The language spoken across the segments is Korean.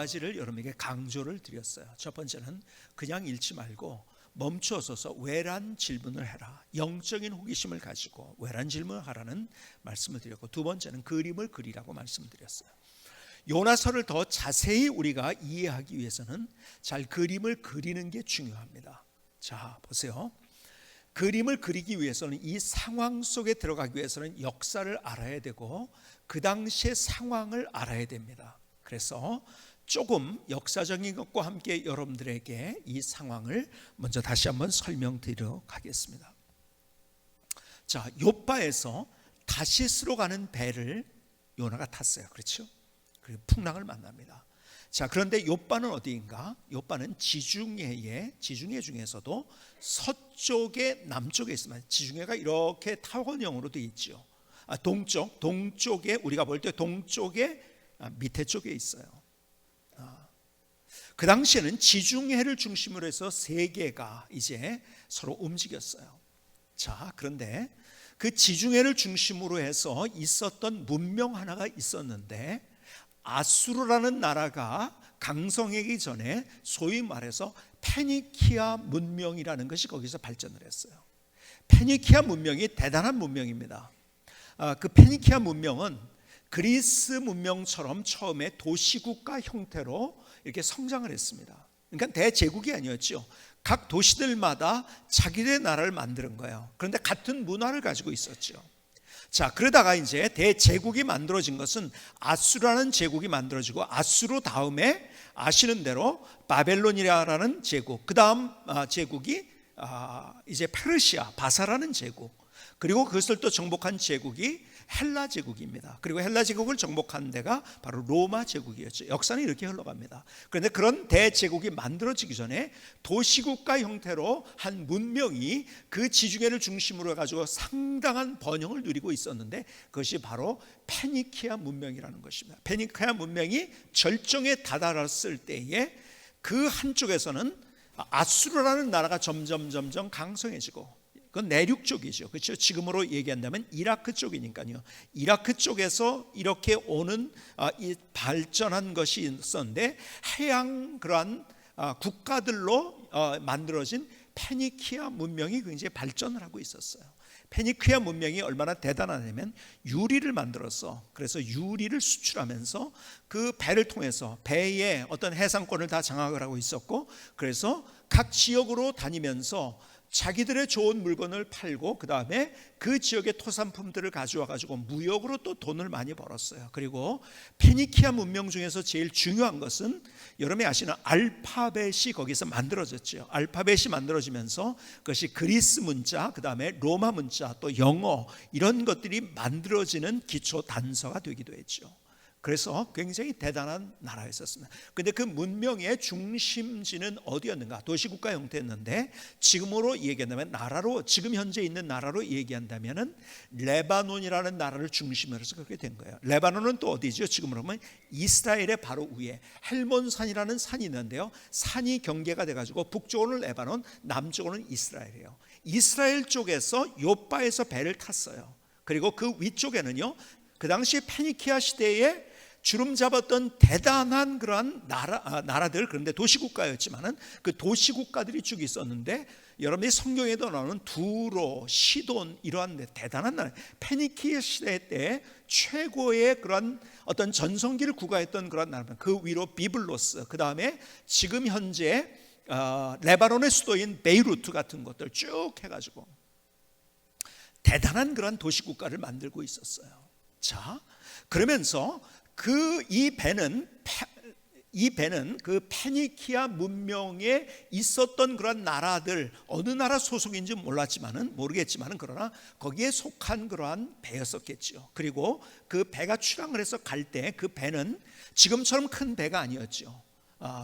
가지를 여러분에게 강조를 드렸어요. 첫 번째는 그냥 읽지 말고 멈추어서서 왜란 질문을 해라. 영적인 호기심을 가지고 왜란 질문을 하라는 말씀을 드렸고, 두 번째는 그림을 그리라고 말씀드렸어요. 요나서를 더 자세히 우리가 이해하기 위해서는 잘 그림을 그리는 게 중요합니다. 자, 보세요. 그림을 그리기 위해서는 이 상황 속에 들어가기 위해서는 역사를 알아야 되고 그 당시의 상황을 알아야 됩니다. 그래서 조금 역사적인 것과 함께 여러분들에게 이 상황을 먼저 다시 한번 설명드리도록 하겠습니다. 자, 욥바에서 다시스로 가는 배를 요나가 탔어요. 그렇죠? 그리고 풍랑을 만납니다. 자, 그런데 욥바는 어디인가? 욥바는 지중해 중에서도 서쪽에 남쪽에 있습니다. 지중해가 이렇게 타원형으로 되어 있죠. 동쪽에 우리가 볼 때 동쪽에 밑에 쪽에 있어요. 그 당시에는 지중해를 중심으로 해서 세계가 이제 서로 움직였어요. 자, 그런데 그 지중해를 중심으로 해서 있었던 문명 하나가 있었는데, 아수르라는 나라가 강성하기 전에 소위 말해서 페니키아 문명이라는 것이 거기서 발전을 했어요. 페니키아 문명이 대단한 문명입니다. 그 페니키아 문명은 그리스 문명처럼 처음에 도시국가 형태로 이렇게 성장을 했습니다. 그러니까 대제국이 아니었죠. 각 도시들마다 자기들의 나라를 만드는 거예요. 그런데 같은 문화를 가지고 있었죠. 자, 그러다가 이제 대제국이 만들어진 것은 아수르라는 제국이 만들어지고, 아수르 다음에 아시는 대로 바벨론이라는 제국, 그 다음 제국이 이제 페르시아 바사라는 제국, 그리고 그것을 또 정복한 제국이 헬라 제국입니다. 그리고 헬라 제국을 정복한 데가 바로 로마 제국이었죠. 역사는 이렇게 흘러갑니다. 그런데 그런 대제국이 만들어지기 전에 도시국가 형태로 한 문명이 그 지중해를 중심으로 해가지고 상당한 번영을 누리고 있었는데, 그것이 바로 페니키아 문명이라는 것입니다. 페니키아 문명이 절정에 다다랐을 때에 그 한쪽에서는 아수르라는 나라가 점점 강성해지고, 그건 내륙 쪽이죠. 그렇죠? 지금으로 얘기한다면 이라크 쪽이니까요. 이라크 쪽에서 이렇게 오는 이 발전한 것이 있었는데, 해양 그러한 국가들로 만들어진 페니키아 문명이 굉장히 발전을 하고 있었어요. 페니키아 문명이 얼마나 대단하냐면 유리를 만들어서, 그래서 유리를 수출하면서 그 배를 통해서 배의 어떤 해상권을 다 장악을 하고 있었고, 그래서 각 지역으로 다니면서 자기들의 좋은 물건을 팔고, 그 다음에 그 지역의 토산품들을 가져와 가지고 무역으로 또 돈을 많이 벌었어요. 그리고 페니키아 문명 중에서 제일 중요한 것은 여러분이 아시는 알파벳이 거기서 만들어졌죠. 알파벳이 만들어지면서 그것이 그리스 문자, 그 다음에 로마 문자, 또 영어, 이런 것들이 만들어지는 기초 단서가 되기도 했죠. 그래서 굉장히 대단한 나라였었습니다. 그런데 그 문명의 중심지는 어디였는가? 도시국가 형태였는데, 지금으로 얘기한다면 나라로, 지금 현재 있는 나라로 얘기한다면은 레바논이라는 나라를 중심으로 해서 그렇게 된 거예요. 레바논은 또 어디죠? 지금으로 보면 이스라엘의 바로 위에 헬몬산이라는 산이 있는데요, 산이 경계가 돼가지고 북쪽으로는 레바논, 남쪽으로는 이스라엘이에요. 이스라엘 쪽에서 욥바에서 배를 탔어요. 그리고 그 위쪽에는요, 그 당시 페니키아 시대에 주름 잡았던 대단한 그러한 나라들, 그런데 도시국가였지만은 그 도시국가들이 쭉 있었는데, 여러분이 성경에도 나오는 두로, 시돈, 이러한 대단한 나라, 페니키아 시대 때 최고의 그런 어떤 전성기를 구가했던 그런 나라입니다. 그 위로 비블로스, 그 다음에 지금 현재 레바논의 수도인 베이루트 같은 것들 쭉 해가지고 대단한 그런 도시국가를 만들고 있었어요. 자, 그러면서 이 배는 그 페니키아 문명에 있었던 그런 나라들, 어느 나라 소속인지 모르겠지만은 그러나 거기에 속한 그러한 배였었겠죠. 그리고 그 배가 출항을 해서 갈 때 그 배는 지금처럼 큰 배가 아니었죠.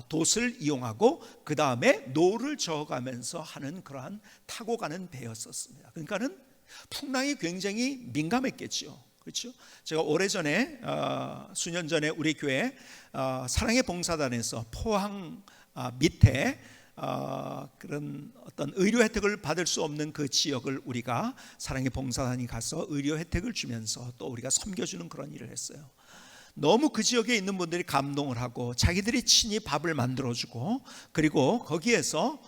돛을 이용하고 그 다음에 노를 저어가면서 하는 그러한 타고 가는 배였었습니다. 그러니까는 풍랑이 굉장히 민감했겠죠. 그렇죠? 제가 오래전에 수년 전에 우리 교회 사랑의 봉사단에서 포항 밑에 그런 어떤 의료 혜택을 받을 수 없는 그 지역을 우리가 사랑의 봉사단이 가서 의료 혜택을 주면서 또 우리가 섬겨주는 그런 일을 했어요. 너무 그 지역에 있는 분들이 감동을 하고 자기들이 친히 밥을 만들어주고, 그리고 거기에서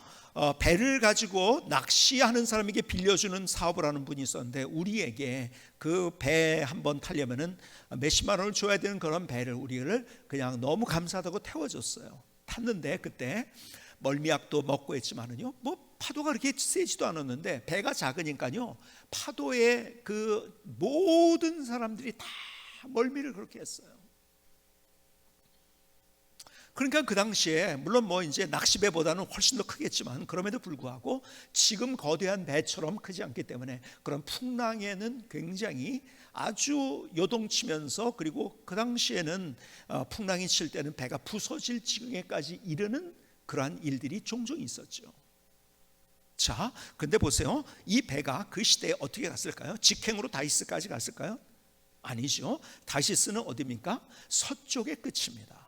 배를 가지고 낚시하는 사람에게 빌려주는 사업을 하는 분이 있었는데, 우리에게 그 배 한번 타려면은 몇십만 원을 줘야 되는 그런 배를 우리를 그냥 너무 감사하다고 태워줬어요. 탔는데 그때 멀미약도 먹고 했지만은요, 뭐 파도가 그렇게 세지도 않았는데 배가 작으니까요, 파도에 그 모든 사람들이 다 멀미를 그렇게 했어요. 그러니까 그 당시에 물론 뭐 이제 낚시배보다는 훨씬 더 크겠지만, 그럼에도 불구하고 지금 거대한 배처럼 크지 않기 때문에 그런 풍랑에는 굉장히 아주 요동치면서, 그리고 그 당시에는 풍랑이 칠 때는 배가 부서질 지경에까지 이르는 그러한 일들이 종종 있었죠. 자, 근데 보세요. 이 배가 그 시대에 어떻게 갔을까요? 직행으로 다시스까지 갔을까요? 아니죠. 다시스는 어디입니까? 서쪽의 끝입니다.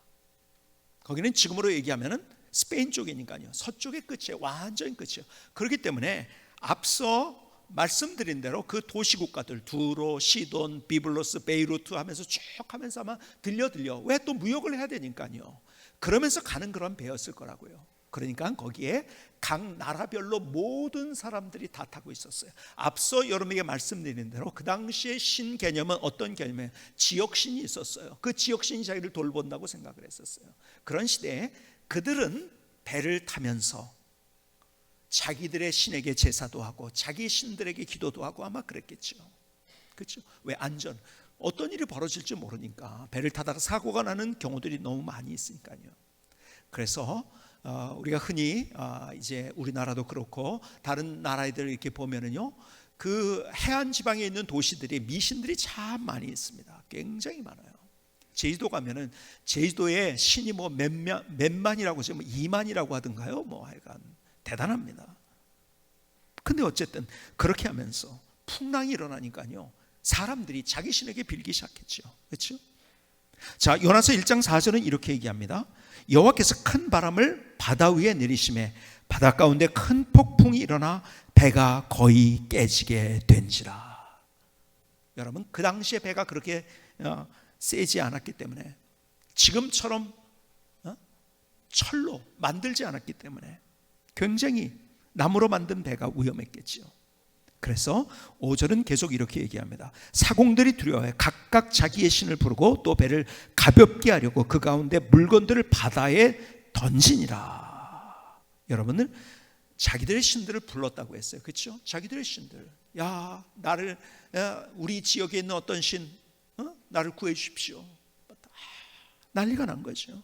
거기는 지금으로 얘기하면은 스페인 쪽이니까요, 서쪽의 끝이에요. 완전히 끝이에요. 그렇기 때문에 앞서 말씀드린 대로 그 도시국가들 두로, 시돈, 비블로스, 베이루트 하면서 쭉 하면서 아마 들려 왜 또 무역을 해야 되니까요, 그러면서 가는 그런 배였을 거라고요. 그러니까 거기에 각 나라별로 모든 사람들이 다 타고 있었어요. 앞서 여러분에게 말씀드린 대로 그 당시의 신 개념은 어떤 개념이에요? 지역신이 있었어요. 그 지역신이 자기를 돌본다고 생각을 했었어요. 그런 시대에 그들은 배를 타면서 자기들의 신에게 제사도 하고 자기 신들에게 기도도 하고 아마 그랬겠죠. 그렇죠? 왜? 안전, 어떤 일이 벌어질지 모르니까 배를 타다가 사고가 나는 경우들이 너무 많이 있으니까요. 그래서 우리가 흔히 이제 우리나라도 그렇고 다른 나라들 이렇게 보면은요, 그 해안 지방에 있는 도시들이 미신들이 참 많이 있습니다. 굉장히 많아요. 제주도 가면은 제주도에 신이 뭐 몇만이라고 지금 2만이라고 하던가요? 뭐 하여간 대단합니다. 근데 어쨌든 그렇게 하면서 풍랑이 일어나니까요, 사람들이 자기 신에게 빌기 시작했죠. 그렇죠? 자, 요나서 1장 4절은 이렇게 얘기합니다. 여호와께서 큰 바람을 바다 위에 내리심에 바다 가운데 큰 폭풍이 일어나 배가 거의 깨지게 된지라. 여러분, 그 당시에 배가 그렇게 세지 않았기 때문에, 지금처럼 철로 만들지 않았기 때문에 굉장히 나무로 만든 배가 위험했겠지요. 그래서 5절은 계속 이렇게 얘기합니다. 사공들이 두려워해 각각 자기의 신을 부르고 또 배를 가볍게 하려고 그 가운데 물건들을 바다에 던지니라. 여러분들, 자기들의 신들을 불렀다고 했어요. 그렇죠? 자기들의 신들, 우리 지역에 있는 어떤 신, 나를 구해 주십시오. 난리가 난 거죠.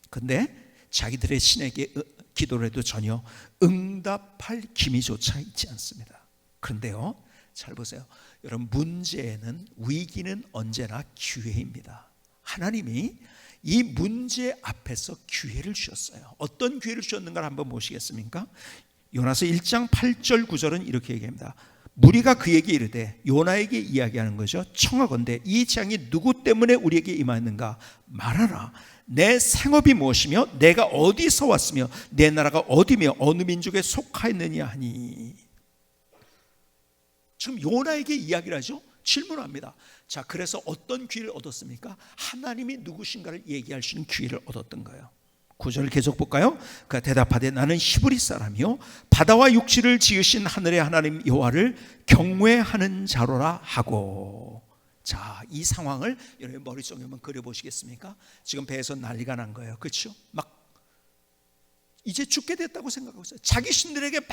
근데 자기들의 신에게 기도를 해도 전혀 응답할 기미조차 있지 않습니다. 그런데요, 잘 보세요. 여러분, 문제는, 위기는 언제나 기회입니다. 하나님이 이 문제 앞에서 기회를 주셨어요. 어떤 기회를 주셨는가를 한번 보시겠습니까? 요나서 1장 8절 9절은 이렇게 얘기합니다. 무리가 그에게 이르되, 요나에게 이야기하는 거죠. 청하건대 이 재앙이 누구 때문에 우리에게 임하였는가 말하라. 내 생업이 무엇이며 내가 어디서 왔으며 내 나라가 어디며 어느 민족에 속하였느냐 하니. 지금 요나에게 이야기를 하죠. 질문합니다. 자, 그래서 어떤 기회를 얻었습니까? 하나님이 누구신가를 얘기할 수 있는 기회를 얻었던 거예요. 9절을 계속 볼까요? 그가 대답하되 나는 히브리 사람이요 바다와 육지를 지으신 하늘의 하나님 여호와를 경외하는 자로라 하고. 자, 이 상황을 여러분 머릿속에 한번 그려보시겠습니까? 지금 배에서 난리가 난 거예요. 그렇죠? 막 이제 죽게 됐다고 생각하고 있어요. 자기 신들에게 막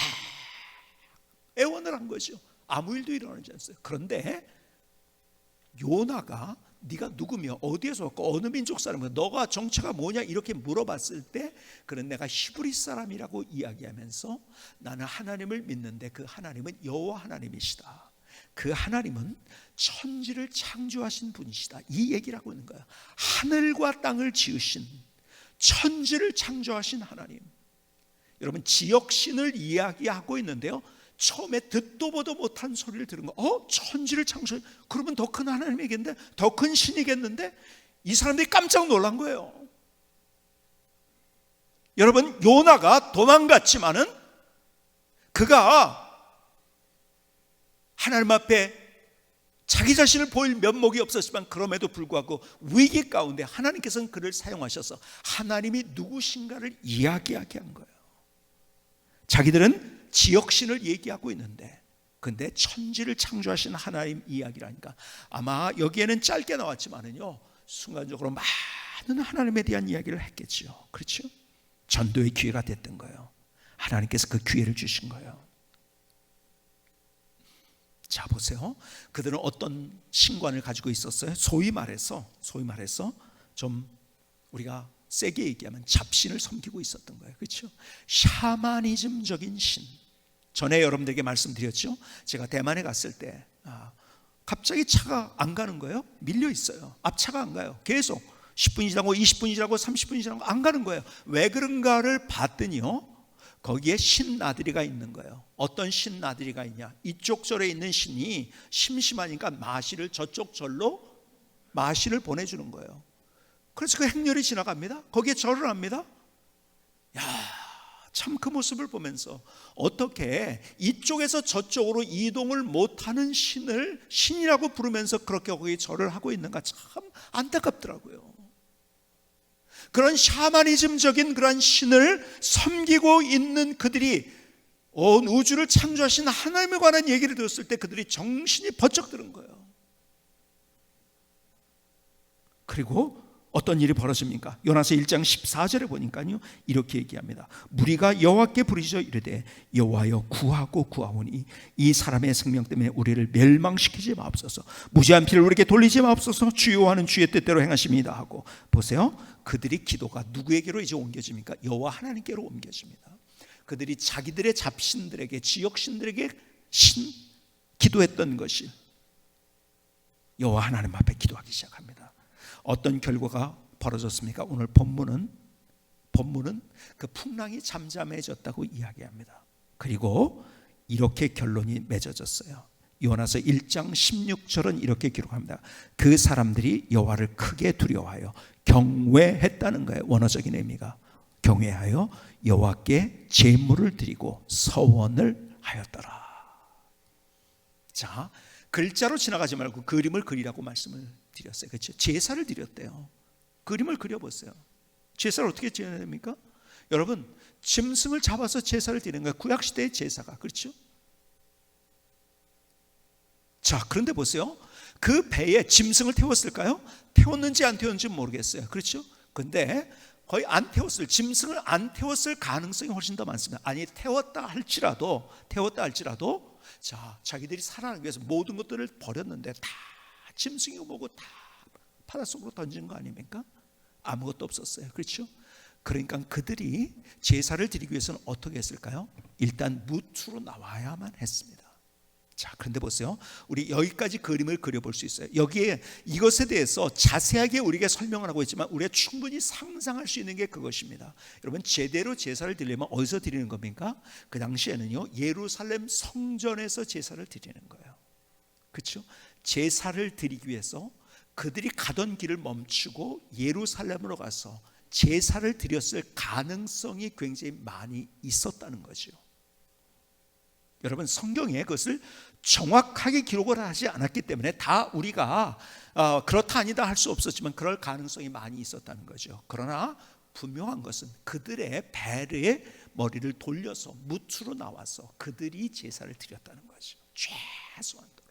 애원을 한 거죠. 아무 일도 일어나지 않았어요. 그런데 요나가 네가 누구며 어디에서 왔고 어느 민족 사람이야, 너가 정체가 뭐냐 이렇게 물어봤을 때, 그는 내가 히브리 사람이라고 이야기하면서 나는 하나님을 믿는데 그 하나님은 여호와 하나님이시다. 그 하나님은 천지를 창조하신 분이시다. 이 얘기를 하고 있는 거예요. 하늘과 땅을 지으신, 천지를 창조하신 하나님. 여러분, 지역신을 이야기하고 있는데요, 처음에 듣도 보도 못한 소리를 들은 거, 천지를 창조해, 그러면 더 큰 하나님이겠는데, 더 큰 신이겠는데, 이 사람들이 깜짝 놀란 거예요. 여러분, 요나가 도망갔지만은 그가 하나님 앞에 자기 자신을 보일 면목이 없었지만 그럼에도 불구하고 위기 가운데 하나님께서는 그를 사용하셔서 하나님이 누구신가를 이야기하게 한 거예요. 자기들은 지역신을 얘기하고 있는데 근데 천지를 창조하신 하나님 이야기라니까 아마 여기에는 짧게 나왔지만은요 순간적으로 많은 하나님에 대한 이야기를 했겠죠. 그렇죠? 전도의 기회가 됐던 거예요. 하나님께서 그 기회를 주신 거예요. 자 보세요. 그들은 어떤 신관을 가지고 있었어요? 소위 말해서 좀 우리가 세게 얘기하면 잡신을 섬기고 있었던 거예요. 그렇죠? 샤머니즘적인 신. 전에 여러분들에게 말씀드렸죠. 제가 대만에 갔을 때 갑자기 차가 안 가는 거예요. 밀려 있어요. 앞차가 안 가요. 계속 10분이 지나고 20분이 지나고 30분이 지나고 안 가는 거예요. 왜 그런가를 봤더니요 거기에 신나들이가 있는 거예요. 어떤 신나들이가 있냐, 이쪽 절에 있는 신이 심심하니까 마시를 저쪽 절로 마시를 보내주는 거예요. 그래서 그 행렬이 지나갑니다. 거기에 절을 합니다. 참 그 모습을 보면서 어떻게 이쪽에서 저쪽으로 이동을 못하는 신을 신이라고 부르면서 그렇게 거기에 절을 하고 있는가 참 안타깝더라고요. 그런 샤머니즘적인 그런 신을 섬기고 있는 그들이 온 우주를 창조하신 하나님에 관한 얘기를 들었을 때 그들이 정신이 번쩍 드는 거예요. 그리고 어떤 일이 벌어집니까? 요나서 1장 14절에 보니까요 이렇게 얘기합니다. 무리가 여호와께 부르짖어 이르되 여호와여 구하고 구하오니 이 사람의 생명 때문에 우리를 멸망시키지 마옵소서. 무지한 피를 우리에게 돌리지 마옵소서. 주여와는 주의 뜻대로 행하십니다 하고 보세요. 그들이 기도가 누구에게로 이제 옮겨집니까? 여호와 하나님께로 옮겨집니다. 그들이 자기들의 잡신들에게 지역신들에게 기도했던 것이 여호와 하나님 앞에 기도하기 시작합니다. 어떤 결과가 벌어졌습니까? 오늘 본문은 그 풍랑이 잠잠해졌다고 이야기합니다. 그리고 이렇게 결론이 맺어졌어요. 요나서 1장 16절은 이렇게 기록합니다. 그 사람들이 여호와를 크게 두려워하여 경외했다는 거예요. 원어적인 의미가 경외하여 여호와께 제물을 드리고 서원을 하였더라. 자, 글자로 지나가지 말고 그림을 그리라고 말씀을 드렸어요. 그렇죠? 제사를 드렸대요. 그림을 그려보세요. 제사를 어떻게 지어야 됩니까? 여러분, 짐승을 잡아서 제사를 드리는 거예요. 구약시대의 제사가. 그렇죠? 자, 그런데 보세요. 그 배에 짐승을 태웠을까요? 태웠는지 안 태웠는지 모르겠어요. 그렇죠? 근데 거의 안 태웠을, 짐승을 안 태웠을 가능성이 훨씬 더 많습니다. 아니, 태웠다 할지라도 자, 자기들이 살아나기 위해서 모든 것들을 버렸는데 다 짐승이고 뭐고 다 바닷속으로 던진 거 아닙니까? 아무것도 없었어요. 그렇죠? 그러니까 그들이 제사를 드리기 위해서는 어떻게 했을까요? 일단 무트로 나와야만 했습니다. 자, 그런데 보세요. 우리 여기까지 그림을 그려볼 수 있어요. 여기에 이것에 대해서 자세하게 우리에게 설명을 하고 있지만 우리가 충분히 상상할 수 있는 게 그것입니다. 여러분, 제대로 제사를 드리려면 어디서 드리는 겁니까? 그 당시에는요 예루살렘 성전에서 제사를 드리는 거예요. 그렇죠? 제사를 드리기 위해서 그들이 가던 길을 멈추고 예루살렘으로 가서 제사를 드렸을 가능성이 굉장히 많이 있었다는 거죠. 여러분, 성경에 그것을 정확하게 기록을 하지 않았기 때문에 다 우리가 그렇다 아니다 할 수 없었지만 그럴 가능성이 많이 있었다는 거죠. 그러나 분명한 것은 그들의 배의 머리를 돌려서 무트로 나와서 그들이 제사를 드렸다는 거죠. 최소한도로.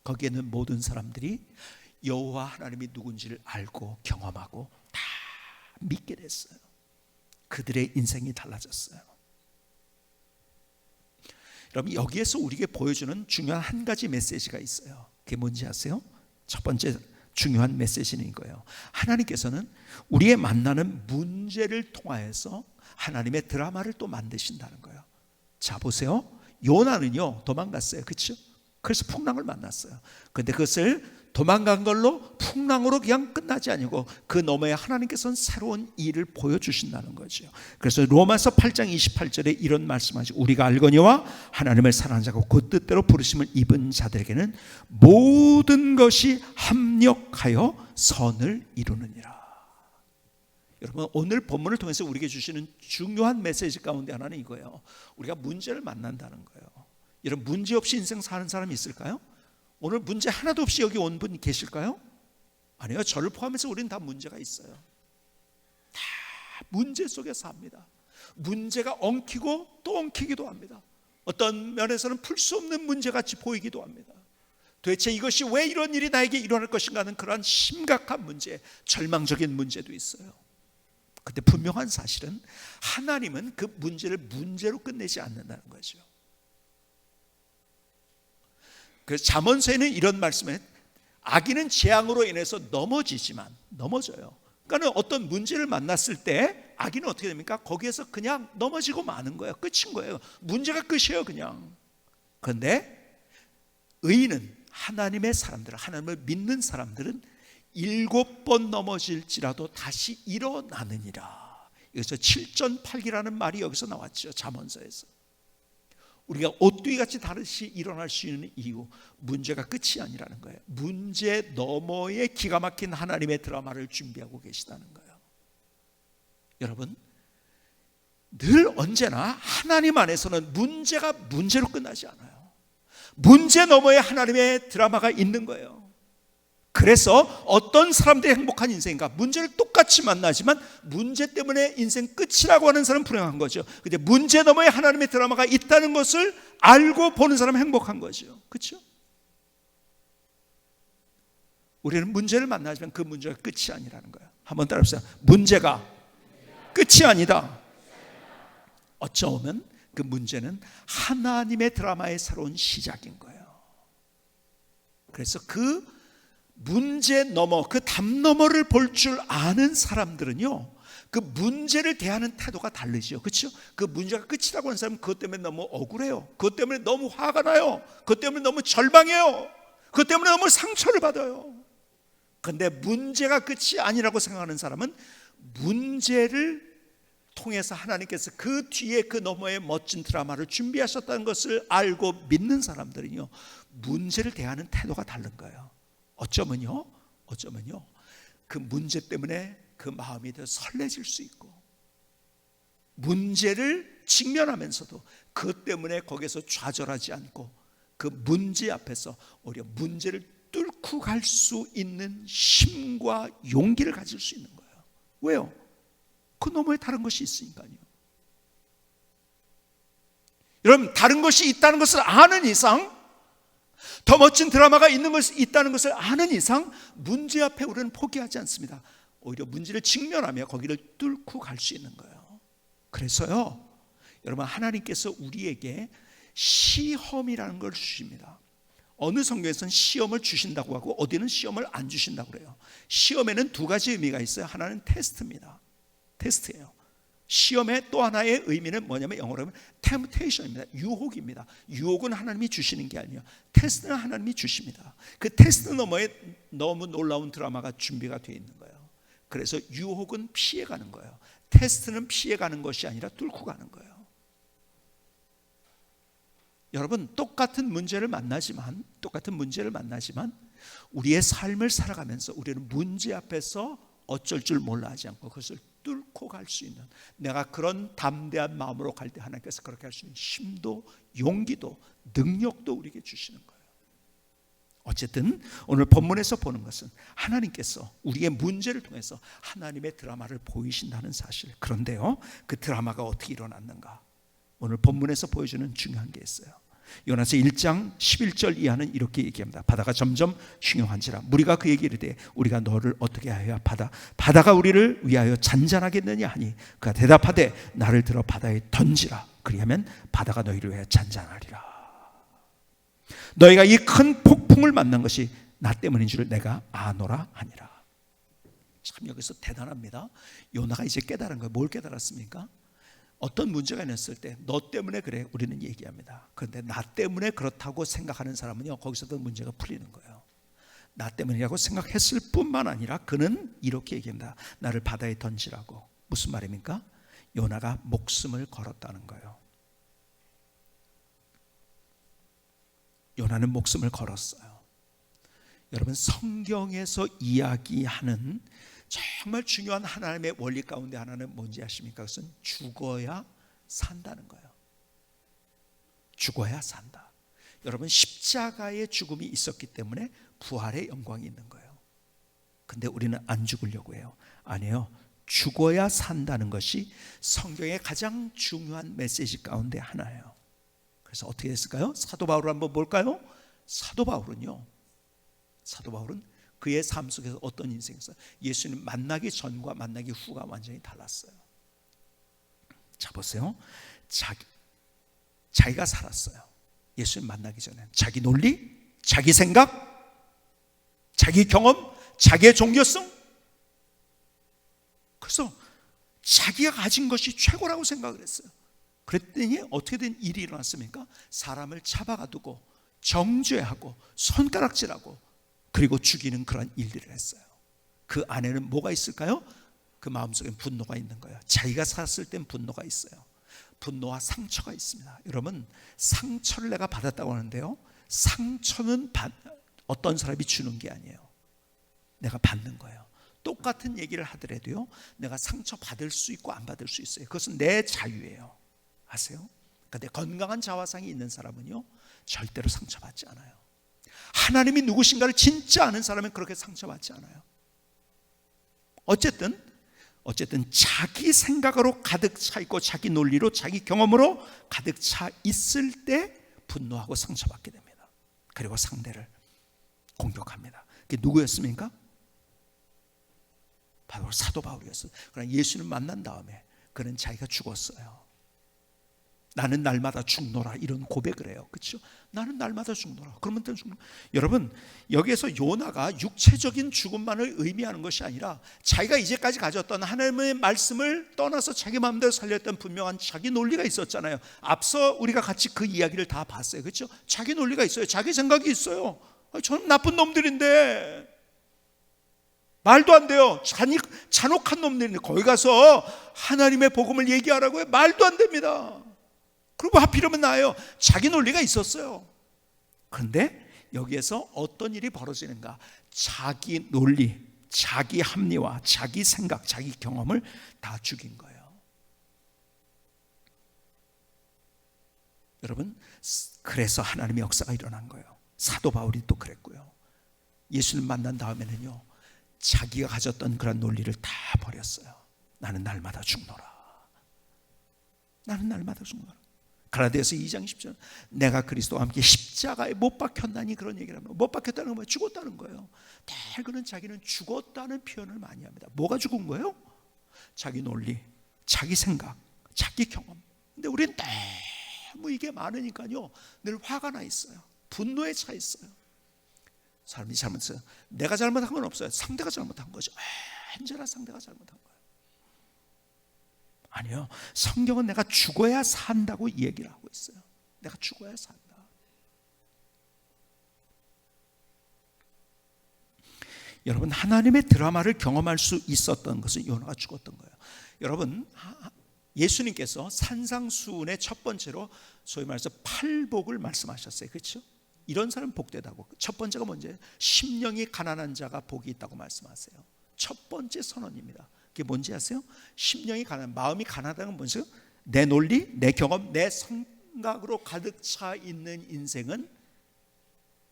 거기에는 모든 사람들이 여호와 하나님이 누군지를 알고 경험하고 다 믿게 됐어요. 그들의 인생이 달라졌어요. 여러분, 여기에서 우리에게 보여주는 중요한 한 가지 메시지가 있어요. 그게 뭔지 아세요? 첫 번째 중요한 메시지는 이거예요. 하나님께서는 우리의 만나는 문제를 통하여서 하나님의 드라마를 또 만드신다는 거예요. 자, 보세요. 요나는요 도망갔어요. 그렇죠? 그래서 풍랑을 만났어요. 그런데 그것을 도망간 걸로 풍랑으로 그냥 끝나지 아니고 그 너머에 하나님께서는 새로운 일을 보여주신다는 거죠. 그래서 로마서 8장 28절에 이런 말씀하시고 우리가 알거니와 하나님을 사랑하는 자고 그 뜻대로 부르심을 입은 자들에게는 모든 것이 합력하여 선을 이루느니라. 여러분, 오늘 본문을 통해서 우리에게 주시는 중요한 메시지 가운데 하나는 이거예요. 우리가 문제를 만난다는 거예요. 여러분, 문제 없이 인생 사는 사람이 있을까요? 오늘 문제 하나도 없이 여기 온 분 계실까요? 아니요. 저를 포함해서 우리는 다 문제가 있어요. 다 문제 속에 삽니다. 문제가 엉키고 또 엉키기도 합니다. 어떤 면에서는 풀 수 없는 문제같이 보이기도 합니다. 도대체 이것이 왜 이런 일이 나에게 일어날 것인가 하는 그러한 심각한 문제, 절망적인 문제도 있어요. 근데 분명한 사실은 하나님은 그 문제를 문제로 끝내지 않는다는 거죠. 그래서 잠언서에는 이런 말씀에 악인은 재앙으로 인해서 넘어져요. 그러니까 어떤 문제를 만났을 때 악인은 어떻게 됩니까? 거기에서 그냥 넘어지고 마는 거예요. 끝인 거예요. 문제가 끝이에요, 그냥. 그런데 의인은, 하나님의 사람들은, 하나님을 믿는 사람들은 7번 넘어질지라도 다시 일어나느니라. 여기서 7전8기라는 말이 여기서 나왔죠, 잠언서에서. 우리가 오뚜기같이 다시 일어날 수 있는 이유, 문제가 끝이 아니라는 거예요. 문제 너머에 기가 막힌 하나님의 드라마를 준비하고 계시다는 거예요. 여러분, 늘 언제나 하나님 안에서는 문제가 문제로 끝나지 않아요. 문제 너머에 하나님의 드라마가 있는 거예요. 그래서 어떤 사람들이 행복한 인생인가? 문제를 똑같이 만나지만 문제 때문에 인생 끝이라고 하는 사람은 불행한 거죠. 근데 문제 너머에 하나님의 드라마가 있다는 것을 알고 보는 사람은 행복한 거죠. 그렇죠? 우리는 문제를 만나지만 그 문제가 끝이 아니라는 거예요. 한번 따라합시다. 문제가 끝이 아니다. 어쩌면 그 문제는 하나님의 드라마의 새로운 시작인 거예요. 그래서 그 문제 너머, 그 담 너머를 볼 줄 아는 사람들은요, 그 문제를 대하는 태도가 다르죠. 그렇죠? 그 문제가 끝이라고 하는 사람은 그것 때문에 너무 억울해요. 그것 때문에 너무 화가 나요. 그것 때문에 너무 절망해요. 그것 때문에 너무 상처를 받아요. 그런데 문제가 끝이 아니라고 생각하는 사람은 문제를 통해서 하나님께서 그 뒤에 그 너머에 멋진 드라마를 준비하셨다는 것을 알고 믿는 사람들은요, 문제를 대하는 태도가 다른 거예요. 어쩌면요, 그 문제 때문에 그 마음이 더 설레질 수 있고, 문제를 직면하면서도 그것 때문에 거기서 좌절하지 않고 그 문제 앞에서 오히려 문제를 뚫고 갈 수 있는 힘과 용기를 가질 수 있는 거예요. 왜요? 그 너머에 다른 것이 있으니까요. 여러분, 다른 것이 있다는 것을 아는 이상, 더 멋진 드라마가 있다는 것을 아는 이상 문제 앞에 우리는 포기하지 않습니다. 오히려 문제를 직면하며 거기를 뚫고 갈 수 있는 거예요. 그래서요, 여러분, 하나님께서 우리에게 시험이라는 걸 주십니다. 어느 성경에서는 시험을 주신다고 하고 어디는 시험을 안 주신다고 그래요. 시험에는 두 가지 의미가 있어요. 하나는 테스트입니다. 테스트예요. 시험의 또 하나의 의미는 뭐냐면 영어로 하면 temptation입니다. 유혹입니다. 유혹은 하나님이 주시는 게 아니에요. 테스트는 하나님이 주십니다. 그 테스트 너머에 너무 놀라운 드라마가 준비가 되어 있는 거예요. 그래서 유혹은 피해가는 거예요. 테스트는 피해가는 것이 아니라 뚫고 가는 거예요. 여러분, 똑같은 문제를 만나지만 우리의 삶을 살아가면서 우리는 문제 앞에서 어쩔 줄 몰라 하지 않고 그것을 뚫고 갈 수 있는, 내가 그런 담대한 마음으로 갈 때 하나님께서 그렇게 할 수 있는 힘도 용기도 능력도 우리에게 주시는 거예요. 어쨌든 오늘 본문에서 보는 것은 하나님께서 우리의 문제를 통해서 하나님의 드라마를 보이신다는 사실. 그런데요, 그 드라마가 어떻게 일어났는가? 오늘 본문에서 보여주는 중요한 게 있어요. 요나서 1장 11절 이하는 이렇게 얘기합니다. 바다가 점점 흉흉한지라 무리가 그에게 이르되 우리가 너를 어떻게 하여야 바다가 우리를 위하여 잔잔하겠느냐 하니 그가 대답하되 나를 들어 바다에 던지라. 그리하면 바다가 너희를 위하여 잔잔하리라. 너희가 이 큰 폭풍을 만난 것이 나 때문인 줄 내가 아노라 하니라. 참 여기서 대단합니다. 요나가 이제 깨달은 거예요. 뭘 깨달았습니까? 어떤 문제가 있었을 때 너 때문에 그래 우리는 얘기합니다. 그런데 나 때문에 그렇다고 생각하는 사람은요, 거기서도 문제가 풀리는 거예요. 나 때문이라고 생각했을 뿐만 아니라 그는 이렇게 얘기합니다. 나를 바다에 던지라고. 무슨 말입니까? 요나가 목숨을 걸었다는 거예요. 요나는 목숨을 걸었어요. 여러분, 성경에서 이야기하는 정말 중요한 하나님의 원리 가운데 하나는 뭔지 아십니까? 그것은 죽어야 산다는 거예요. 죽어야 산다. 여러분, 십자가의 죽음이 있었기 때문에 부활의 영광이 있는 거예요. 근데 우리는 안 죽으려고 해요. 아니에요. 죽어야 산다는 것이 성경의 가장 중요한 메시지 가운데 하나예요. 그래서 어떻게 됐을까요? 사도 바울을 한번 볼까요? 사도 바울은 그의 삶 속에서 어떤 인생이었어요? 예수님 만나기 전과 만나기 후가 완전히 달랐어요. 자, 보세요. 자기가 살았어요. 예수님 만나기 전에 자기 논리, 자기 생각, 자기 경험, 자기의 종교성, 그래서 자기가 가진 것이 최고라고 생각을 했어요. 그랬더니 어떻게 된 일이 일어났습니까? 사람을 잡아가두고 정죄하고 손가락질하고 그리고 죽이는 그런 일들을 했어요. 그 안에는 뭐가 있을까요? 그 마음속에 분노가 있는 거예요. 자기가 살았을 땐 분노가 있어요. 분노와 상처가 있습니다. 여러분, 상처를 내가 받았다고 하는데요, 상처는 어떤 사람이 주는 게 아니에요. 내가 받는 거예요. 똑같은 얘기를 하더라도요, 내가 상처 받을 수 있고 안 받을 수 있어요. 그것은 내 자유예요. 아세요? 그런데 건강한 자화상이 있는 사람은요, 절대로 상처받지 않아요. 하나님이 누구신가를 진짜 아는 사람은 그렇게 상처받지 않아요. 어쨌든 자기 생각으로 가득 차 있고 자기 논리로, 자기 경험으로 가득 차 있을 때 분노하고 상처받게 됩니다. 그리고 상대를 공격합니다. 그게 누구였습니까? 바로 사도 바울이었어요. 그러나 예수를 만난 다음에 그는 자기가 죽었어요. 나는 날마다 죽노라, 이런 고백을 해요. 그렇죠? 나는 날마다 죽노라. 그러면 죽노라. 여러분, 여기에서 요나가 육체적인 죽음만을 의미하는 것이 아니라 자기가 이제까지 가졌던 하나님의 말씀을 떠나서 자기 마음대로 살렸던 분명한 자기 논리가 있었잖아요. 앞서 우리가 같이 그 이야기를 다 봤어요. 그렇죠? 자기 논리가 있어요. 자기 생각이 있어요. 저는 나쁜 놈들인데, 말도 안 돼요. 잔혹한 놈들인데 거기 가서 하나님의 복음을 얘기하라고 해요. 말도 안 됩니다. 그리고 하필이면 나예요. 자기 논리가 있었어요. 그런데 여기에서 어떤 일이 벌어지는가? 자기 논리, 자기 합리화, 자기 생각, 자기 경험을 다 죽인 거예요. 여러분, 그래서 하나님의 역사가 일어난 거예요. 사도 바울이 또 그랬고요. 예수님 만난 다음에는요, 자기가 가졌던 그런 논리를 다 버렸어요. 나는 날마다 죽노라. 나는 날마다 죽노라. 갈라디아서 2장 10절, 내가 그리스도와 함께 십자가에 못 박혔나니, 그런 얘기를 합니다. 못 박혔다는 건 뭐예요? 죽었다는 거예요. 대부분 자기는 죽었다는 표현을 많이 합니다. 뭐가 죽은 거예요? 자기 논리, 자기 생각, 자기 경험. 근데 우리는 너무 이게 많으니까요, 늘 화가 나 있어요. 분노에 차 있어요. 사람이 잘못했어요. 내가 잘못한 건 없어요. 상대가 잘못한 거죠. 언제나 상대가 잘못한 거예요. 아니요, 성경은 내가 죽어야 산다고 얘기를 하고 있어요. 내가 죽어야 산다. 여러분, 하나님의 드라마를 경험할 수 있었던 것은 요나가 죽었던 거예요. 여러분, 예수님께서 산상수훈의 첫 번째로 소위 말해서 팔복을 말씀하셨어요. 그렇죠? 이런 사람 복되다고. 첫 번째가 뭔지, 심령이 가난한 자가 복이 있다고 말씀하세요. 첫 번째 선언입니다. 그게 뭔지 아세요? 심령이 마음이 가난하다는 건 뭐죠? 내 논리, 내 경험, 내 생각으로 가득 차 있는 인생은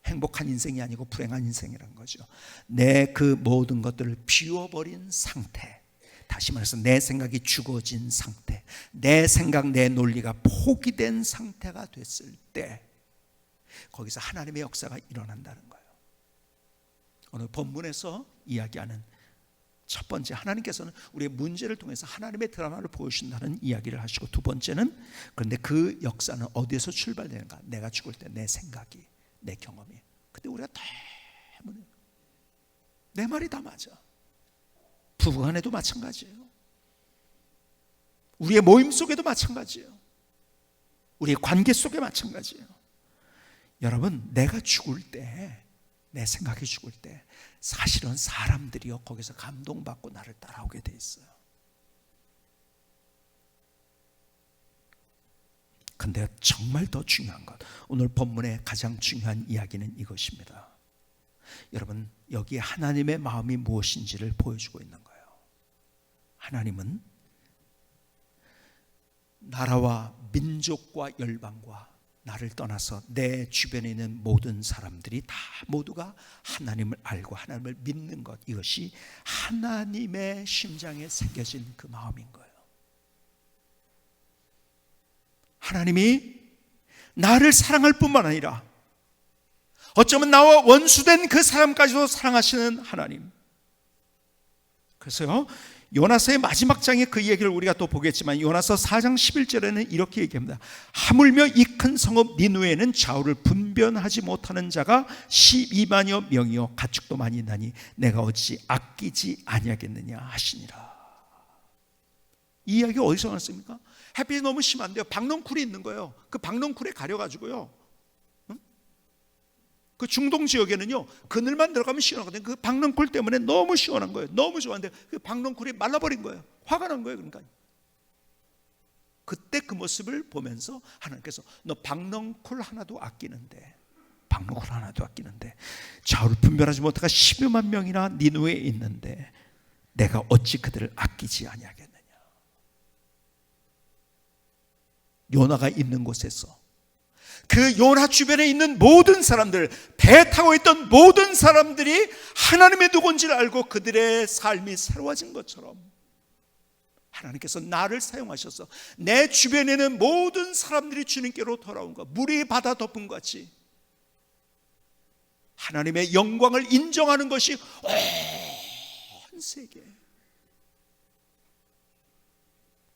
행복한 인생이 아니고 불행한 인생이라는 거죠. 내 그 모든 것들을 비워버린 상태, 다시 말해서 내 생각이 죽어진 상태, 내 생각, 내 논리가 포기된 상태가 됐을 때 거기서 하나님의 역사가 일어난다는 거예요. 오늘 본문에서 이야기하는 첫 번째, 하나님께서는 우리의 문제를 통해서 하나님의 드라마를 보여주신다는 이야기를 하시고, 두 번째는, 그런데 그 역사는 어디에서 출발되는가? 내가 죽을 때 내 생각이, 내 경험이. 근데 우리가 때문에 내 말이 다 맞아. 부부간에도 마찬가지예요. 우리의 모임 속에도 마찬가지예요. 우리의 관계 속에 마찬가지예요. 여러분, 내가 죽을 때, 내 생각이 죽을 때 사실은 사람들이요, 거기서 감동받고 나를 따라오게 돼 있어요. 근데 정말 더 중요한 것, 오늘 본문의 가장 중요한 이야기는 이것입니다. 여러분, 여기에 하나님의 마음이 무엇인지를 보여주고 있는 거예요. 하나님은 나라와 민족과 열방과 나를 떠나서 내 주변에 있는 모든 사람들이 다 모두가 하나님을 알고 하나님을 믿는 것, 이것이 하나님의 심장에 새겨진 그 마음인 거예요. 하나님이 나를 사랑할 뿐만 아니라 어쩌면 나와 원수된 그 사람까지도 사랑하시는 하나님. 그래서요, 요나서의 마지막 장에 그 얘기를 우리가 또 보겠지만 요나서 4장 11절에는 이렇게 얘기합니다. 하물며 이 큰 성읍 니느웨에는 좌우를 분변하지 못하는 자가 12만여 명이요 가축도 많이 있나니 내가 어찌 아끼지 아니하겠느냐 하시니라. 이 이야기 어디서 나왔습니까? 햇빛이 너무 심한데요, 박넝쿨이 있는 거예요. 그 박넝쿨에 가려가지고요, 그 중동 지역에는요 그늘만 들어가면 시원하거든요. 그 박넝쿨 때문에 너무 시원한 거예요. 너무 좋아한데 그 박넝쿨이 말라버린 거예요. 화가 난 거예요. 그러니까 그때 그 모습을 보면서 하나님께서 너 박넝쿨 하나도 아끼는데, 박넝쿨 하나도 아끼는데 좌우를 분별하지 못하가 12만 명이나 니느웨에 있는데 내가 어찌 그들을 아끼지 아니하겠느냐. 요나가 있는 곳에서 그 요나 주변에 있는 모든 사람들, 배 타고 있던 모든 사람들이 하나님의 누군지를 알고 그들의 삶이 새로워진 것처럼 하나님께서 나를 사용하셔서 내 주변에는 모든 사람들이 주님께로 돌아온 것, 물이 바다 덮은 것 같이 하나님의 영광을 인정하는 것이 온 세계,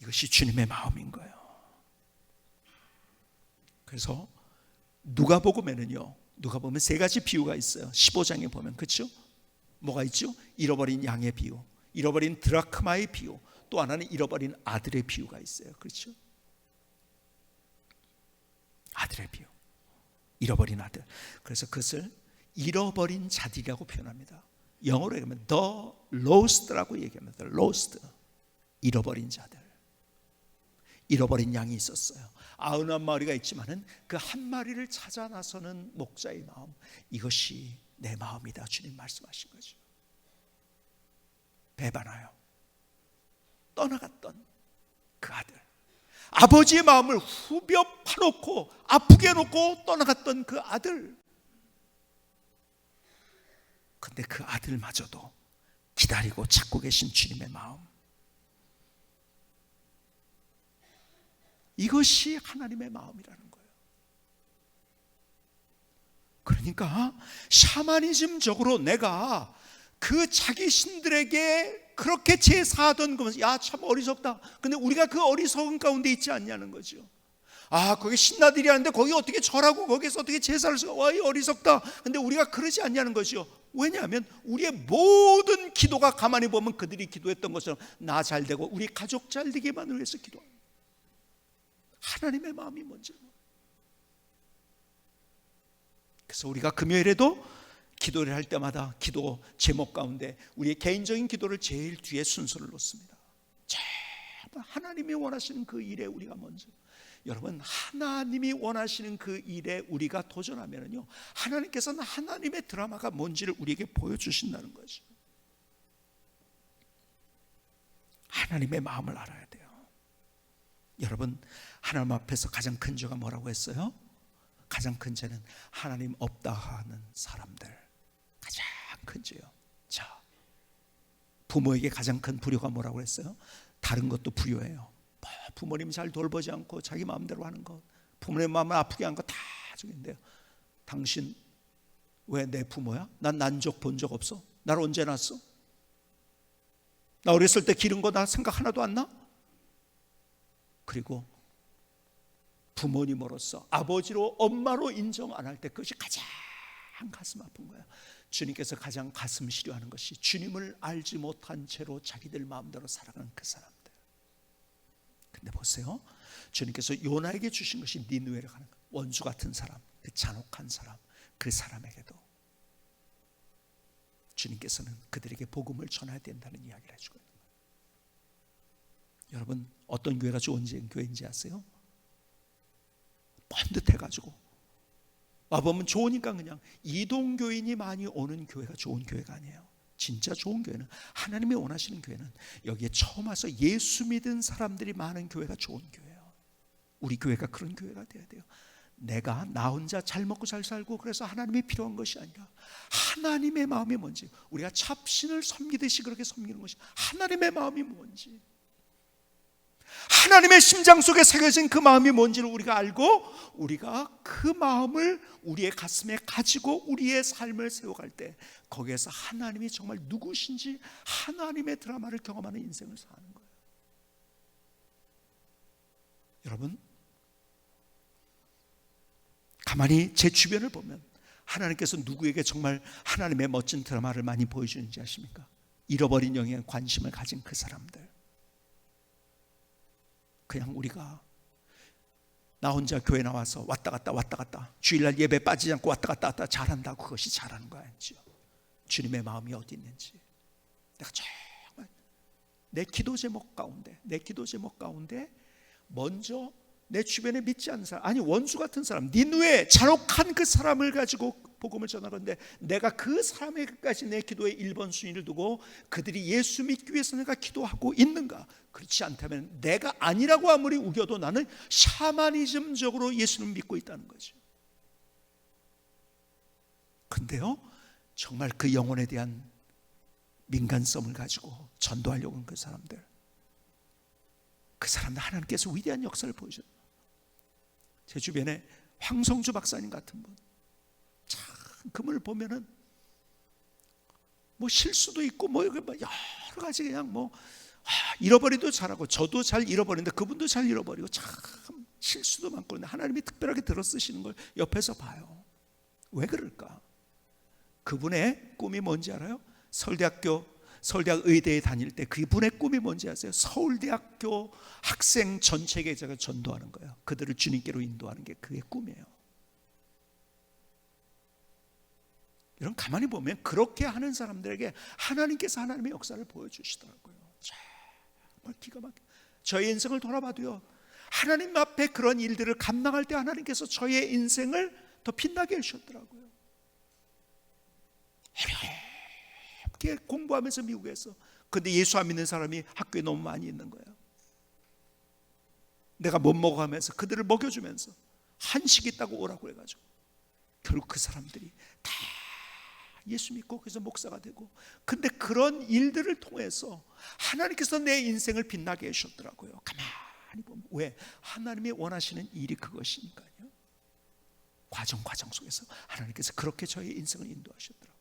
이것이 주님의 마음인 거예요. 그래서 누가복음에는요, 누가복음에 세 가지 비유가 있어요. 15장에 보면, 그렇죠? 뭐가 있죠? 잃어버린 양의 비유, 잃어버린 드라크마의 비유, 또 하나는 잃어버린 아들의 비유가 있어요. 그렇죠? 아들의 비유, 잃어버린 아들. 그래서 그것을 잃어버린 자들이라고 표현합니다. 영어로 얘기하면 the lost라고 얘기합니다. the lost, 잃어버린 자들. 잃어버린 양이 있었어요. 91마리가 있지만은 그 한 마리를 찾아 나서는 목자의 마음, 이것이 내 마음이다, 주님 말씀하신 거죠. 배반하여 떠나갔던 그 아들, 아버지의 마음을 후벼 파놓고 아프게 해놓고 떠나갔던 그 아들. 근데 그 아들마저도 기다리고 찾고 계신 주님의 마음, 이것이 하나님의 마음이라는 거예요. 그러니까 샤머니즘적으로 내가 그 자기 신들에게 그렇게 제사하던 것은, 야, 참 어리석다. 근데 우리가 그 어리석은 가운데 있지 않냐는 거죠. 아, 거기 신나들이 하는데 거기 어떻게 절하고 거기서 어떻게 제사를 쓰고, 와, 이 어리석다. 근데 우리가 그러지 않냐는 거죠. 왜냐하면 우리의 모든 기도가 가만히 보면 그들이 기도했던 것처럼 나 잘되고 우리 가족 잘되기만을 위해서 기도합니다. 하나님의 마음이 뭔지. 그래서 우리가 금요일에도 기도를 할 때마다 기도 제목 가운데 우리의 개인적인 기도를 제일 뒤에 순서를 놓습니다. 제발 하나님이 원하시는 그 일에 우리가 먼저. 여러분, 하나님이 원하시는 그 일에 우리가 도전하면요, 하나님께서는 하나님의 드라마가 뭔지를 우리에게 보여주신다는 거죠. 하나님의 마음을 알아야 돼요. 여러분, 하나님 앞에서 가장 큰 죄가 뭐라고 했어요? 가장 큰 죄는 하나님 없다 하는 사람들, 가장 큰 죄요. 자, 부모에게 가장 큰 불효가 뭐라고 했어요? 다른 것도 불효예요. 부모님 잘 돌보지 않고 자기 마음대로 하는 것, 부모님 마음을 아프게 한 거 다 저긴데요. 당신 왜 내 부모야? 난 난 적 본 적 없어? 나를 언제 낳았어? 나 어렸을 때 기른 거 나 생각 하나도 안 나? 그리고 부모님으로서, 아버지로, 엄마로 인정 안 할 때 그것이 가장 가슴 아픈 거야. 주님께서 가장 가슴 시려하는 것이 주님을 알지 못한 채로 자기들 마음대로 살아가는 그 사람들. 근데 보세요, 주님께서 요나에게 주신 것이 니느웨를 가는 거예요. 원수 같은 사람, 그 잔혹한 사람, 그 사람에게도 주님께서는 그들에게 복음을 전해야 된다는 이야기를 해주고 있는 거예요. 여러분, 어떤 교회가 좋은 교회인지 아세요? 번듯해가지고 와보면 좋으니까 그냥 이동교인이 많이 오는 교회가 좋은 교회가 아니에요. 진짜 좋은 교회는, 하나님이 원하시는 교회는 여기에 처음 와서 예수 믿은 사람들이 많은 교회가 좋은 교회예요. 우리 교회가 그런 교회가 돼야 돼요. 내가 나 혼자 잘 먹고 잘 살고 그래서 하나님이 필요한 것이 아니라 하나님의 마음이 뭔지, 우리가 잡신을 섬기듯이 그렇게 섬기는 것이 하나님의 마음이 뭔지, 하나님의 심장 속에 새겨진 그 마음이 뭔지를 우리가 알고 우리가 그 마음을 우리의 가슴에 가지고 우리의 삶을 세워갈 때 거기에서 하나님이 정말 누구신지 하나님의 드라마를 경험하는 인생을 사는 거예요. 여러분, 가만히 제 주변을 보면 하나님께서 누구에게 정말 하나님의 멋진 드라마를 많이 보여주는지 아십니까? 잃어버린 영에 관심을 가진 그 사람들. 그냥 우리가 나 혼자 교회 나와서 왔다 갔다 주일날 예배 빠지지 않고 왔다 갔다 잘한다고 그것이 잘하는 거 아니지요. 주님의 마음이 어디 있는지 내가 정말 내 기도 제목 가운데 먼저 내 주변에 믿지 않는 사람, 아니 원수 같은 사람, 니느웨 잔혹한 그 사람을 가지고 복음을 전하건대 내가 그 사람에게까지 내 기도의 1번 순위를 두고 그들이 예수 믿기 위해서 내가 기도하고 있는가? 그렇지 않다면 내가 아니라고 아무리 우겨도 나는 샤머니즘적으로 예수를 믿고 있다는 거죠. 근데요, 정말 그 영혼에 대한 민간성을 가지고 전도하려고 하는 그 사람들 하나님께서 위대한 역사를 보여줬어요. 제 주변에 황성주 박사님 같은 분, 참 그분을 보면은 뭐 실수도 있고 뭐 여러 가지 그냥 잃어버리도 잘하고 저도 잘 잃어버리는데 그분도 잘 잃어버리고 참 실수도 많고, 그런데 하나님이 특별하게 들어 쓰시는 걸 옆에서 봐요. 왜 그럴까? 그분의 꿈이 뭔지 알아요? 서울대학 의대에 다닐 때 그분의 꿈이 뭔지 아세요? 서울대학교 학생 전체에게 제가 전도하는 거예요. 그들을 주님께로 인도하는 게 그의 꿈이에요. 여러분, 가만히 보면 그렇게 하는 사람들에게 하나님께서 하나님의 역사를 보여주시더라고요. 정말 기가 막혀. 저의 인생을 돌아봐도요, 하나님 앞에 그런 일들을 감당할 때 하나님께서 저의 인생을 더 빛나게 해주셨더라고요. 어렵게 공부하면서 미국에서, 근데 예수 안 믿는 사람이 학교에 너무 많이 있는 거예요. 내가 못 먹어가면서 그들을 먹여주면서 한식 있다고 오라고 해가지고 결국 그 사람들이 다 예수 믿고 그래서 목사가 되고, 근데 그런 일들을 통해서 하나님께서 내 인생을 빛나게 해주셨더라고요. 가만히 보면 왜? 하나님이 원하시는 일이 그것이니까요. 과정 속에서 하나님께서 그렇게 저의 인생을 인도하셨더라고요.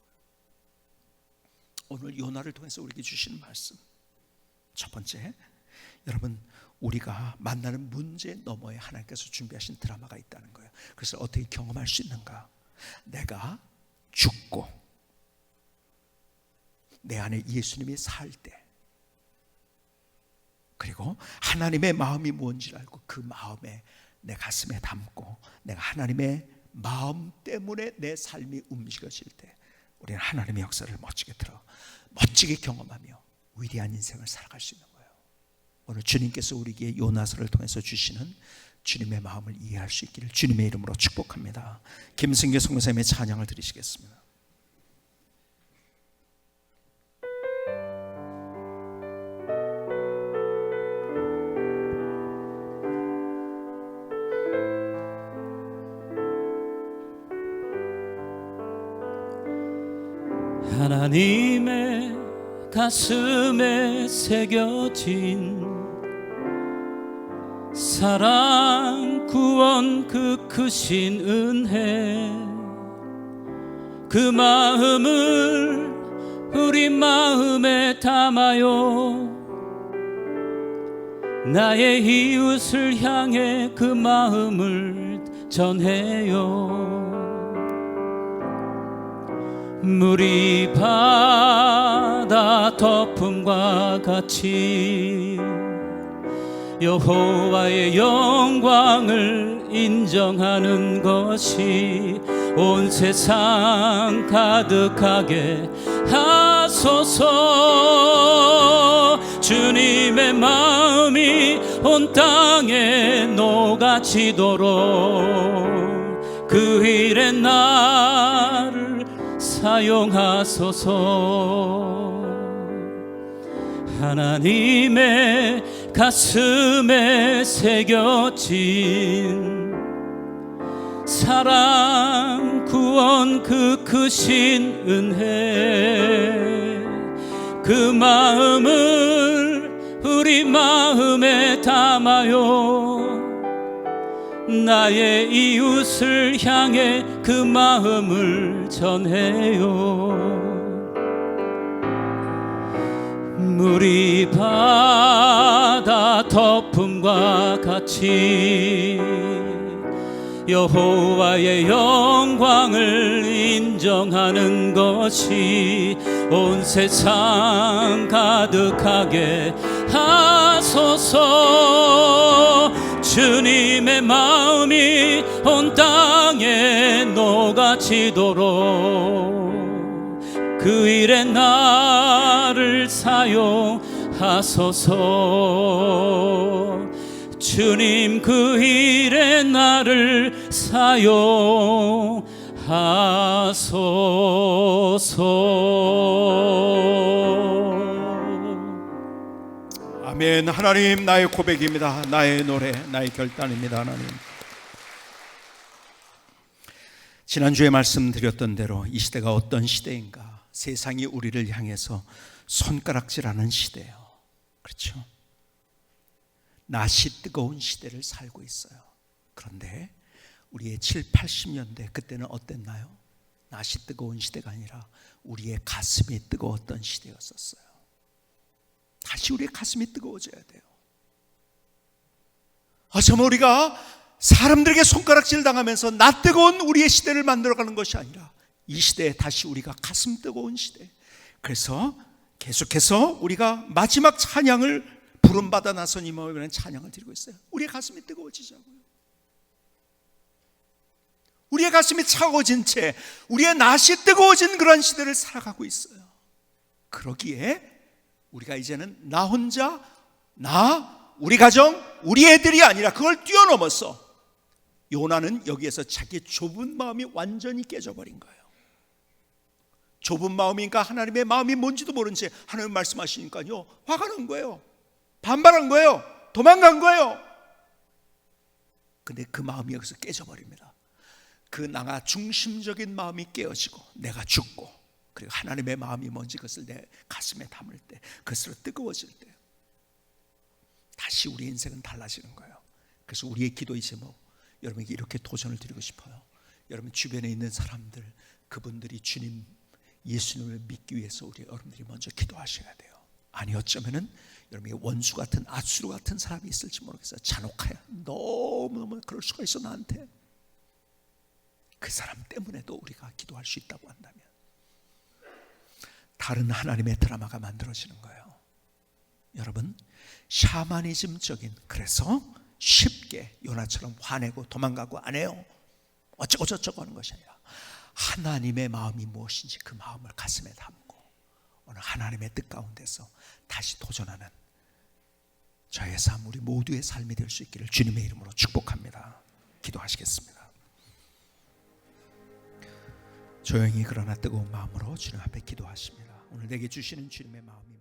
오늘 요나를 통해서 우리에게 주시는 말씀, 첫 번째, 여러분, 우리가 만나는 문제 너머에 하나님께서 준비하신 드라마가 있다는 거예요. 그래서 어떻게 경험할 수 있는가? 내가 죽고 내 안에 예수님이 살 때, 그리고 하나님의 마음이 뭔지를 알고 그 마음에 내 가슴에 담고 내가 하나님의 마음 때문에 내 삶이 움직여질 때 우리는 하나님의 역사를 멋지게 경험하며 위대한 인생을 살아갈 수 있는 거예요. 오늘 주님께서 우리에게 요나서를 통해서 주시는 주님의 마음을 이해할 수 있기를 주님의 이름으로 축복합니다. 김승규 선교사님의 찬양을 드리시겠습니다. 하나님의 가슴에 새겨진 사랑, 구원, 그 크신 은혜, 그 마음을 우리 마음에 담아요. 나의 이웃을 향해 그 마음을 전해요. 물이 바다 덮음과 같이 여호와의 영광을 인정하는 것이 온 세상 가득하게 하소서. 주님의 마음이 온 땅에 녹아지도록 그 일에 나를 사용하소서. 하나님의 가슴에 새겨진 사랑 구원 그 크신 은혜 그 마음을 우리 마음에 담아요. 나의 이웃을 향해 그 마음을 전해요. 물이 바다 덮음과 같이 여호와의 영광을 인정하는 것이 온 세상 가득하게 하소서. 주님의 마음이 온 땅에 녹아지도록 그 일에 나를 사용하소서. 주님 그 일에 나를 사용하소서. 아멘. 하나님, 나의 고백입니다. 나의 노래, 나의 결단입니다. 하나님, 지난주에 말씀드렸던 대로 이 시대가 어떤 시대인가? 세상이 우리를 향해서 손가락질하는 시대예요. 그렇죠? 낯이 뜨거운 시대를 살고 있어요. 그런데 우리의 7, 80년대 그때는 어땠나요? 낯이 뜨거운 시대가 아니라 우리의 가슴이 뜨거웠던 시대였었어요. 다시 우리의 가슴이 뜨거워져야 돼요. 어쩌면 우리가 사람들에게 손가락질 당하면서 낯 뜨거운 우리의 시대를 만들어가는 것이 아니라 이 시대에 다시 우리가 가슴 뜨거운 시대. 그래서 계속해서 우리가 마지막 찬양을 부름받아 나선 이모에게는 찬양을 드리고 있어요. 우리의 가슴이 뜨거워지자고요. 우리의 가슴이 차가워진 채 우리의 낯이 뜨거워진 그런 시대를 살아가고 있어요. 그러기에 우리가 이제는 나 혼자, 우리 가정, 우리 애들이 아니라 그걸 뛰어넘어서 요나는 여기에서 자기 좁은 마음이 완전히 깨져버린 거예요. 좁은 마음이니까 하나님의 마음이 뭔지도 모른 채 하나님 말씀하시니까요, 화가 난 거예요. 반발한 거예요. 도망간 거예요. 근데 그 마음이 여기서 깨져버립니다. 그 나가 중심적인 마음이 깨어지고 내가 죽고 그리고 하나님의 마음이 뭔지 그것을 내 가슴에 담을 때, 그것으로 뜨거워질 때 다시 우리 인생은 달라지는 거예요. 그래서 우리의 기도의 제목, 여러분에게 이렇게 도전을 드리고 싶어요. 여러분 주변에 있는 사람들, 그분들이 주님 예수님을 믿기 위해서 여러분들이 먼저 기도하셔야 돼요. 아니 어쩌면은 여러분에게 원수 같은 아수르 같은 사람이 있을지 모르겠어요. 잔혹하야 너무너무 그럴 수가 있어. 나한테 그 사람 때문에도 우리가 기도할 수 있다고 한다면 다른 하나님의 드라마가 만들어지는 거예요. 여러분, 샤머니즘적인, 그래서 쉽게 요나처럼 화내고 도망가고 안 해요, 어쩌고 저쩌고 하는 것이 아니라 하나님의 마음이 무엇인지 그 마음을 가슴에 담고 오늘 하나님의 뜻 가운데서 다시 도전하는 저의 삶, 우리 모두의 삶이 될 수 있기를 주님의 이름으로 축복합니다. 기도하시겠습니다. 조용히 그러나 뜨거운 마음으로 주님 앞에 기도하십니다. 오늘 내게 주시는 주님의 마음이